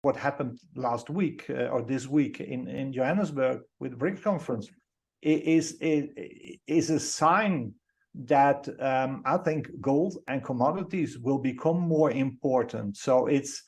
what happened last week or this week in Johannesburg with the BRICS conference is a sign that I think gold and commodities will become more important. So it's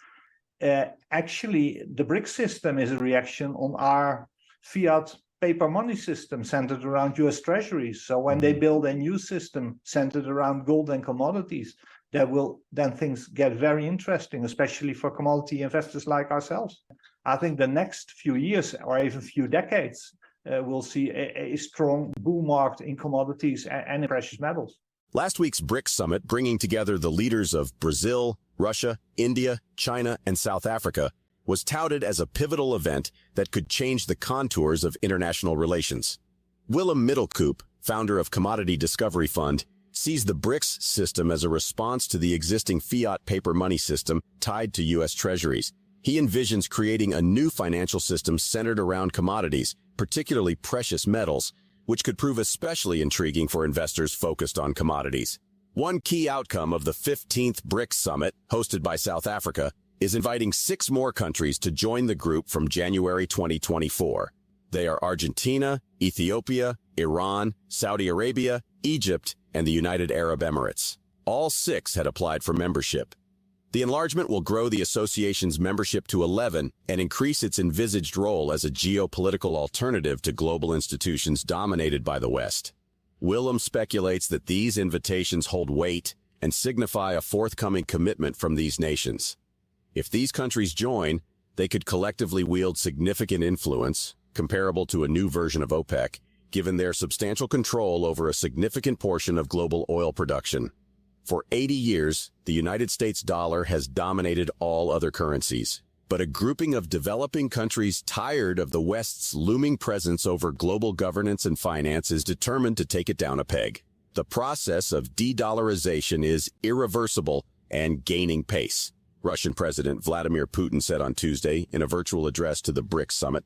actually the BRICS system is a reaction on our fiat paper money system centered around US treasuries. So when they build a new system centered around gold and commodities, then things get very interesting, especially for commodity investors like ourselves. I think the next few years or even few decades, we'll see a strong bull market in commodities and in precious metals. Last week's BRICS summit, bringing together the leaders of Brazil, Russia, India, China, and South Africa, was touted as a pivotal event that could change the contours of international relations. Willem Middelkoop, founder of Commodity Discovery Fund, sees the BRICS system as a response to the existing fiat paper money system tied to U.S. treasuries. He envisions creating a new financial system centered around commodities, particularly precious metals, which could prove especially intriguing for investors focused on commodities. One key outcome of the 15th BRICS Summit, hosted by South Africa, is inviting 6 more countries to join the group from January 2024. They are Argentina, Ethiopia, Iran, Saudi Arabia, Egypt, and the United Arab Emirates. All 6 had applied for membership. The enlargement will grow the association's membership to 11 and increase its envisaged role as a geopolitical alternative to global institutions dominated by the West. Willem speculates that these invitations hold weight and signify a forthcoming commitment from these nations. If these countries join, they could collectively wield significant influence, comparable to a new version of OPEC, given their substantial control over a significant portion of global oil production. For 80 years, the United States dollar has dominated all other currencies. But a grouping of developing countries tired of the West's looming presence over global governance and finance is determined to take it down a peg. The process of de-dollarization is irreversible and gaining pace, Russian President Vladimir Putin said on Tuesday in a virtual address to the BRICS summit.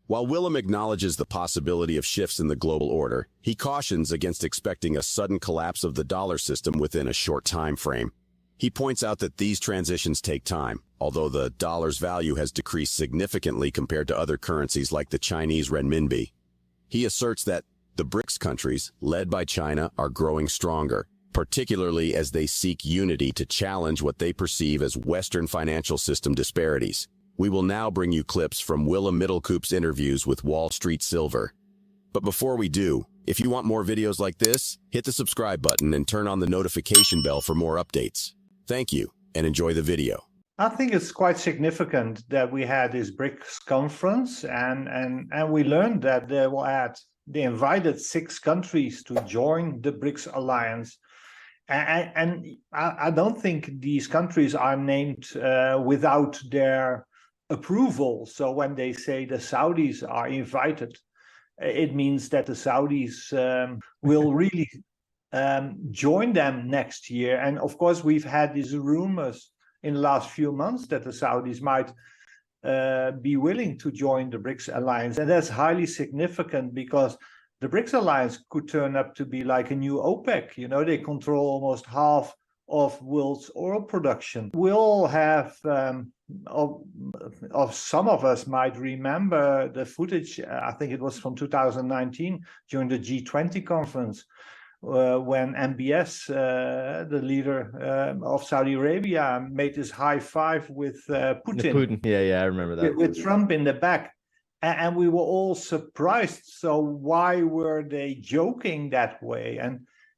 While Willem acknowledges the possibility of shifts in the global order, he cautions against expecting a sudden collapse of the dollar system within a short time frame. He points out that these transitions take time, although the dollar's value has decreased significantly compared to other currencies like the Chinese renminbi. He asserts that the BRICS countries, led by China, are growing stronger, particularly as they seek unity to challenge what they perceive as Western financial system disparities. We will now bring you clips from Willem Middelkoop's interviews with Wall Street Silver. But before we do, if you want more videos like this, hit the subscribe button and turn on the notification bell for more updates. Thank you, and enjoy the video. I think it's quite significant that we had this BRICS conference, and we learned that they invited 6 countries to join the BRICS alliance. And I don't think these countries are named without their approval. So when they say the Saudis are invited, it means that the Saudis will really join them next year. And of course, we've had these rumors in the last few months that the Saudis might be willing to join the BRICS alliance. And that's highly significant because the BRICS alliance could turn up to be like a new OPEC. You know, they control almost half of world's oil production. We'll have, of some of us might remember the footage, I think it was from 2019, during the G20 conference, when MBS, the leader of Saudi Arabia, made this high five with Putin. Yeah, I remember that. With Trump in the back. And we were all surprised. So why were they joking that way?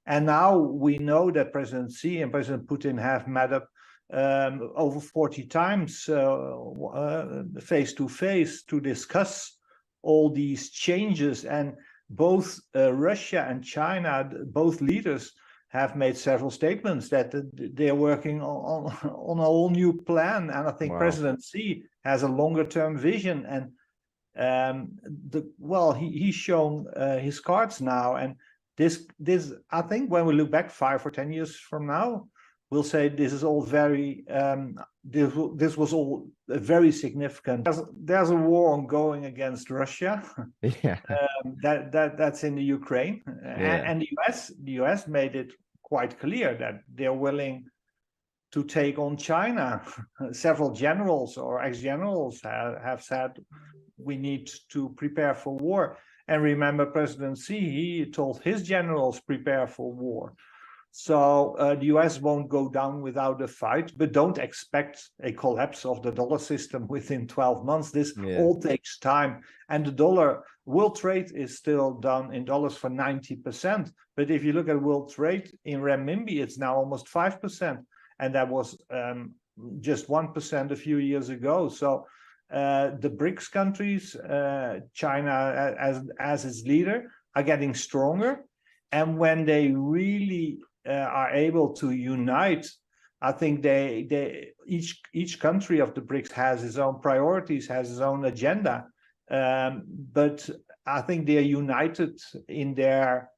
And now we know that President Xi and President Putin have met up over 40 times face to face to discuss all these changes. And both Russia and China, both leaders, have made several statements that they're working on a whole new plan. And I think President Xi has a longer term vision. And he's shown his cards now, and this I think when we look back 5 or 10 years from now, we'll say this is all very this was all very significant. There's a war ongoing against Russia. Yeah, that's in the Ukraine, and the US made it quite clear that they're willing to take on China. Several generals or ex-generals have said we need to prepare for war. And remember, President Xi, he told his generals prepare for war. So the US won't go down without a fight, but don't expect a collapse of the dollar system within 12 months. This all takes time. And the dollar, world trade is still done in dollars for 90%. But if you look at world trade in renminbi, it's now almost 5%. And that was just 1% a few years ago. So the BRICS countries, China as its leader, are getting stronger. And when they really are able to unite, I think each country of the BRICS has its own priorities, has its own agenda. But I think they are united in their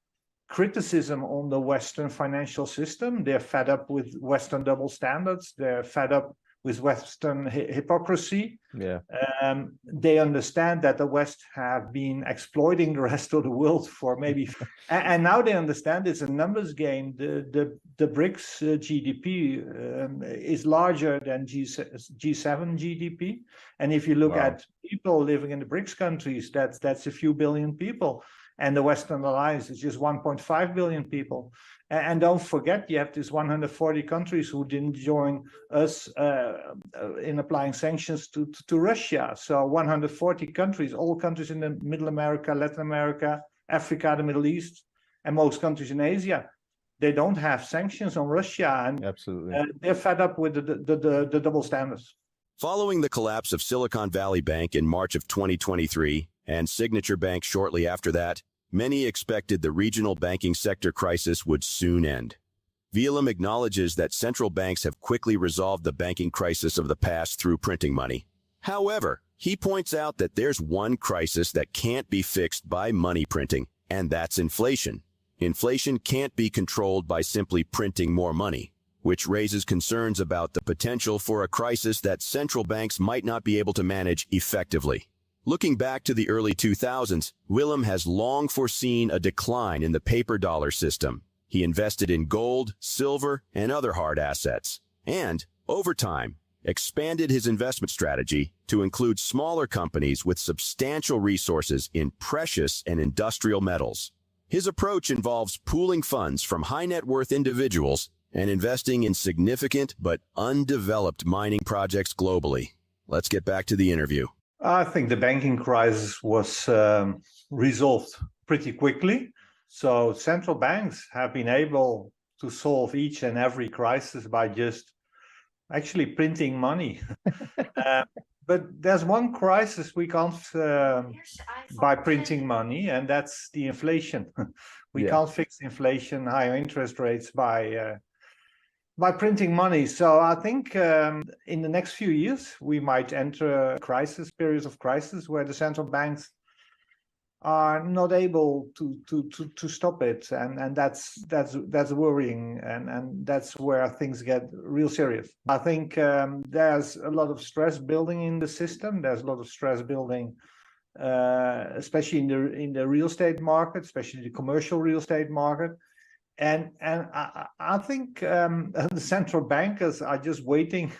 criticism on the Western financial system. They're fed up with Western double standards. They're fed up with Western hypocrisy. They understand that the West have been exploiting the rest of the world for maybe, and now they understand it's a numbers game. The BRICS GDP is larger than G7 GDP, and if you look at people living in the BRICS countries, that's a few billion people. And the Western Alliance is just 1.5 billion people. And don't forget, you have these 140 countries who didn't join us in applying sanctions to Russia. So 140 countries, all countries in the Middle America, Latin America, Africa, the Middle East, and most countries in Asia, they don't have sanctions on Russia. And they're fed up with the double standards. Following the collapse of Silicon Valley Bank in March of 2023 and Signature Bank shortly after that, many expected the regional banking sector crisis would soon end. Willem acknowledges that central banks have quickly resolved the banking crisis of the past through printing money. However, he points out that there's one crisis that can't be fixed by money printing, and that's inflation. Inflation can't be controlled by simply printing more money, which raises concerns about the potential for a crisis that central banks might not be able to manage effectively. Looking back to the early 2000s, Willem has long foreseen a decline in the paper dollar system. He invested in gold, silver, and other hard assets, and, over time, expanded his investment strategy to include smaller companies with substantial resources in precious and industrial metals. His approach involves pooling funds from high-net-worth individuals and investing in significant but undeveloped mining projects globally. Let's get back to the interview. I think the banking crisis was resolved pretty quickly. So central banks have been able to solve each and every crisis by just actually printing money. But there's one crisis we can't by printing money, and that's the inflation. We can't fix inflation, higher interest rates by printing money. So I think in the next few years, we might enter periods of crisis where the central banks are not able to stop it. And that's worrying. And that's where things get real serious. I think there's a lot of stress building in the system. There's a lot of stress building, especially in the real estate market, especially the commercial real estate market. And I think the central bankers are just waiting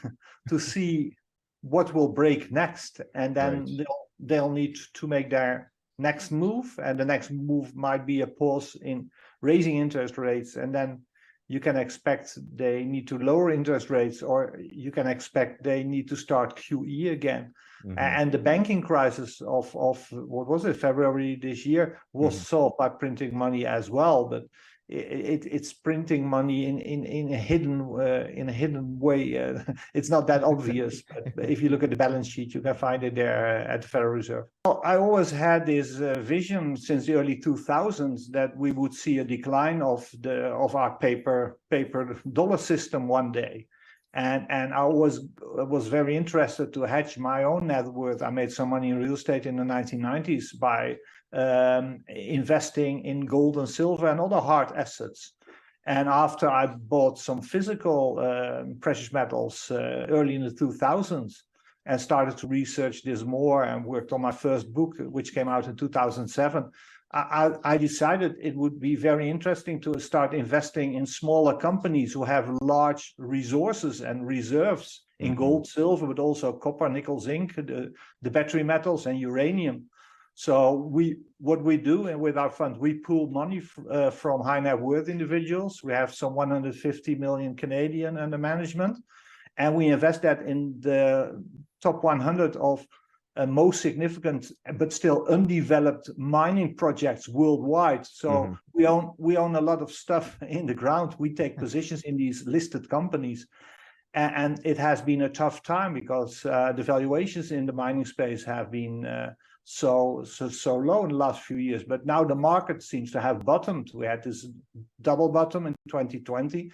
to see what will break next, and then they'll need to make their next move, and the next move might be a pause in raising interest rates, and then you can expect they need to lower interest rates, or you can expect they need to start QE again. And the banking crisis of what was it, February this year, was solved by printing money as well, but it's printing money in a hidden way. It's not that obvious, but if you look at the balance sheet, you can find it there at the Federal Reserve. I always had this vision since the early 2000s that we would see a decline of our paper dollar system one day. And I was very interested to hedge my own net worth. I made some money in real estate in the 1990s by investing in gold and silver and other hard assets. And after I bought some physical precious metals early in the 2000s and started to research this more and worked on my first book, which came out in 2007, I decided it would be very interesting to start investing in smaller companies who have large resources and reserves in gold, silver, but also copper, nickel, zinc, the battery metals, and uranium. So what we do with our fund, we pool money from high net worth individuals. We have some 150 million Canadian under management, and we invest that in the top 100 of most significant but still undeveloped mining projects worldwide. So we own a lot of stuff in the ground. We take positions in these listed companies. And it has been a tough time because the valuations in the mining space have been so low in the last few years. But now the market seems to have bottomed. We had this double bottom in 2020.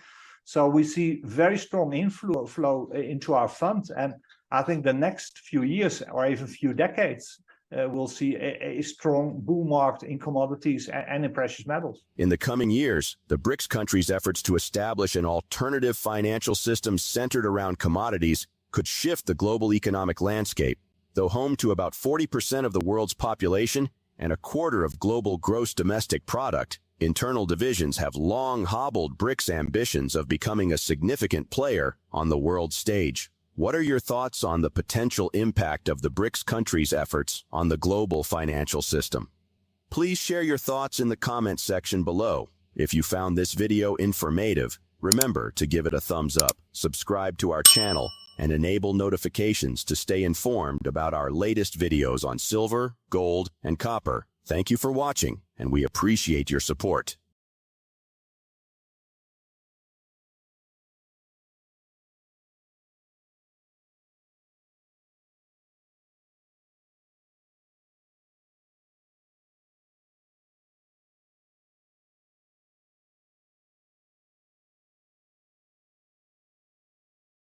So we see very strong inflow into our fund. And I think the next few years or even few decades, we'll see a strong bull market in commodities and in precious metals. In the coming years, the BRICS countries' efforts to establish an alternative financial system centered around commodities could shift the global economic landscape. Though home to about 40% of the world's population and a quarter of global gross domestic product, internal divisions have long hobbled BRICS' ambitions of becoming a significant player on the world stage. What are your thoughts on the potential impact of the BRICS countries' efforts on the global financial system? Please share your thoughts in the comment section below. If you found this video informative, remember to give it a thumbs up, subscribe to our channel, and enable notifications to stay informed about our latest videos on silver, gold, and copper. Thank you for watching, and we appreciate your support.